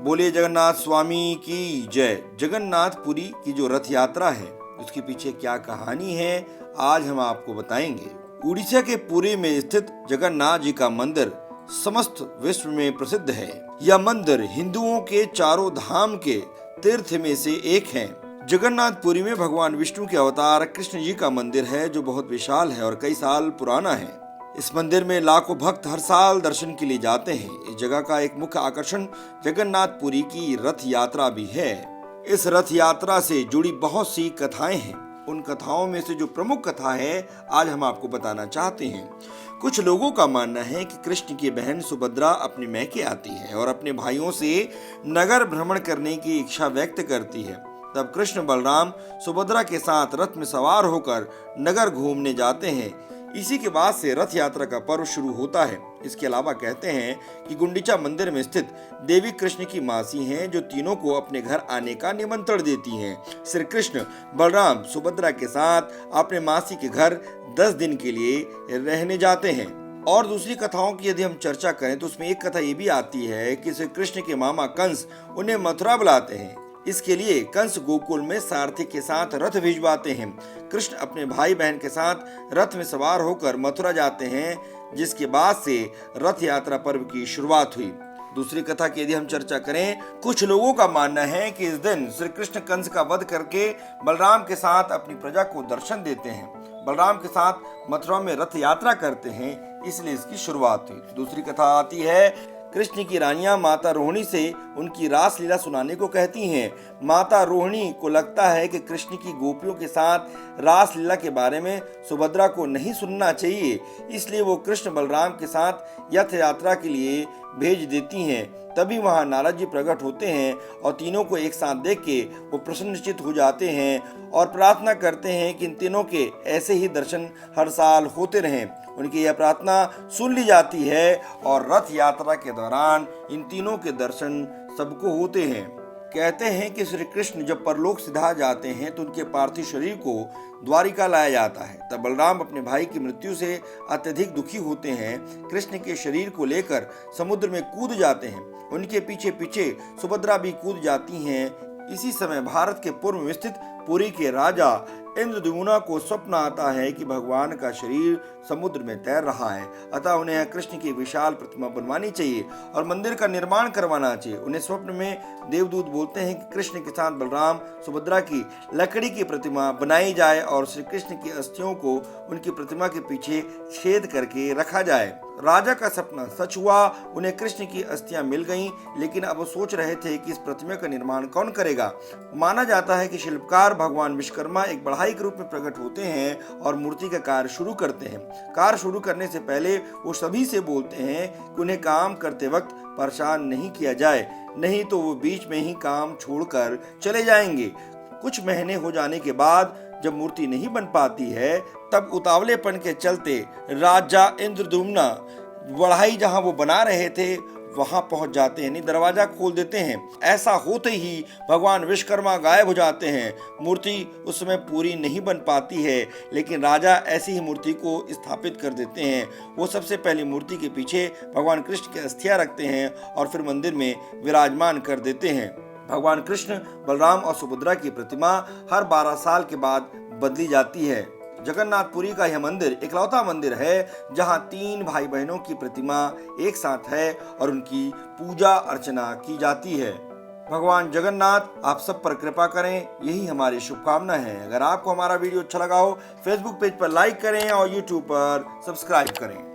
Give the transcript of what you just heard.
बोले जगन्नाथ स्वामी की जय। जगन्नाथपुरी की जो रथ यात्रा है उसके पीछे क्या कहानी है आज हम आपको बताएंगे। उड़ीसा के पुरी में स्थित जगन्नाथ जी का मंदिर समस्त विश्व में प्रसिद्ध है। यह मंदिर हिंदुओं के चारों धाम के तीर्थ में से एक है। जगन्नाथपुरी में भगवान विष्णु के अवतार कृष्ण जी का मंदिर है जो बहुत विशाल है और कई साल पुराना है। इस मंदिर में लाखों भक्त हर साल दर्शन के लिए जाते हैं। इस जगह का एक मुख्य आकर्षण जगन्नाथपुरी की रथ यात्रा भी है। इस रथ यात्रा से जुड़ी बहुत सी कथाएं हैं। उन कथाओं में से जो प्रमुख कथा है आज हम आपको बताना चाहते हैं। कुछ लोगों का मानना है कि कृष्ण की बहन सुभद्रा अपने मैके आती है और अपने भाइयों से नगर भ्रमण करने की इच्छा व्यक्त करती है। तब कृष्ण बलराम सुभद्रा के साथ रथ में सवार होकर नगर घूमने जाते हैं। इसी के बाद से रथ यात्रा का पर्व शुरू होता है। इसके अलावा कहते हैं कि गुंडीचा मंदिर में स्थित देवी कृष्ण की मासी हैं जो तीनों को अपने घर आने का निमंत्रण देती हैं। श्री कृष्ण बलराम सुभद्रा के साथ अपने मासी के घर 10 दिन के लिए रहने जाते हैं। और दूसरी कथाओं की यदि हम चर्चा करें तो उसमें एक कथा ये भी आती है कि श्री कृष्ण के मामा कंस उन्हें मथुरा बुलाते हैं। इसके लिए कंस गोकुल में सारथी के साथ रथ भिजवाते हैं। कृष्ण अपने भाई बहन के साथ रथ में सवार होकर मथुरा जाते हैं, जिसके बाद से रथ यात्रा पर्व की शुरुआत हुई। दूसरी कथा की यदि हम चर्चा करें, कुछ लोगों का मानना है कि इस दिन श्री कृष्ण कंस का वध करके बलराम के साथ अपनी प्रजा को दर्शन देते हैं। बलराम के साथ मथुरा में रथ यात्रा करते हैं, इसलिए इसकी शुरुआत हुई। दूसरी कथा आती है कृष्ण की रानियां माता रोहिणी से उनकी रास लीला सुनाने को कहती हैं। माता रोहिणी को लगता है कि कृष्ण की गोपियों के साथ रास लीला के बारे में सुभद्रा को नहीं सुनना चाहिए, इसलिए वो कृष्ण बलराम के साथ रथ यात्रा के लिए भेज देती हैं। तभी वहां नारद जी प्रकट होते हैं और तीनों को एक साथ देख के वो प्रसन्नचित्त हो जाते हैं और प्रार्थना करते हैं कि इन तीनों के ऐसे ही दर्शन हर साल होते रहें। उनकी यह प्रार्थना सुन ली जाती है और रथ यात्रा के दौरान इन तीनों के दर्शन सबको होते हैं। कहते हैं कि श्री कृष्ण जब परलोक सिधा जाते हैं तो उनके पार्थिव शरीर को द्वारिका लाया जाता है। तब बलराम अपने भाई की मृत्यु से अत्यधिक दुखी होते हैं। कृष्ण के शरीर को लेकर समुद्र में कूद जाते हैं। उनके पीछे पीछे सुभद्रा भी कूद जाती हैं। इसी समय भारत के पूर्व में स्थित पुरी के राजा इंद्रद्युम्न को स्वप्न आता है कि भगवान का शरीर समुद्र में तैर रहा है, अतः उन्हें कृष्ण की विशाल प्रतिमा बनवानी चाहिए और मंदिर का निर्माण करवाना चाहिए। उन्हें स्वप्न में देवदूत बोलते हैं कि कृष्ण के साथ बलराम सुभद्रा की लकड़ी की प्रतिमा बनाई जाए और श्री कृष्ण की अस्थियों को उनकी प्रतिमा के पीछे छेद करके रखा जाए। राजा का सपना सच हुआ। उन्हें कृष्ण की अस्थियां मिल गईं, लेकिन अब वो सोच रहे थे कि इस प्रतिमा का निर्माण कौन करेगा। माना जाता है कि शिल्पकार भगवान विश्वकर्मा एक बढ़ाई के रूप में प्रकट होते हैं और मूर्ति का कार्य शुरू करते हैं। कार्य शुरू करने से पहले वो सभी से बोलते हैं कि उन्हें काम करते वक्त परेशान नहीं किया जाए, नहीं तो वो बीच में ही काम छोड़कर चले जाएंगे। कुछ महीने हो जाने के बाद जब मूर्ति नहीं बन पाती है, तब उतावलेपन के चलते राजा इंद्रद्युम्न बढ़ाई जहां वो बना रहे थे वहां पहुंच जाते हैं, दरवाजा खोल देते हैं। ऐसा होते ही भगवान विश्वकर्मा गायब हो जाते हैं। मूर्ति उस समय पूरी नहीं बन पाती है, लेकिन राजा ऐसी ही मूर्ति को स्थापित कर देते हैं। वो सबसे पहले मूर्ति के पीछे भगवान कृष्ण की अस्थियां रखते हैं और फिर मंदिर में विराजमान कर देते हैं। भगवान कृष्ण बलराम और सुभद्रा की प्रतिमा हर 12 साल के बाद बदली जाती है। जगन्नाथपुरी का यह मंदिर इकलौता मंदिर है जहां 3 भाई बहनों की प्रतिमा एक साथ है और उनकी पूजा अर्चना की जाती है। भगवान जगन्नाथ आप सब पर कृपा करें, यही हमारी शुभकामना है। अगर आपको हमारा वीडियो अच्छा लगा हो फेसबुक पेज पर लाइक करें और यूट्यूब पर सब्सक्राइब करें।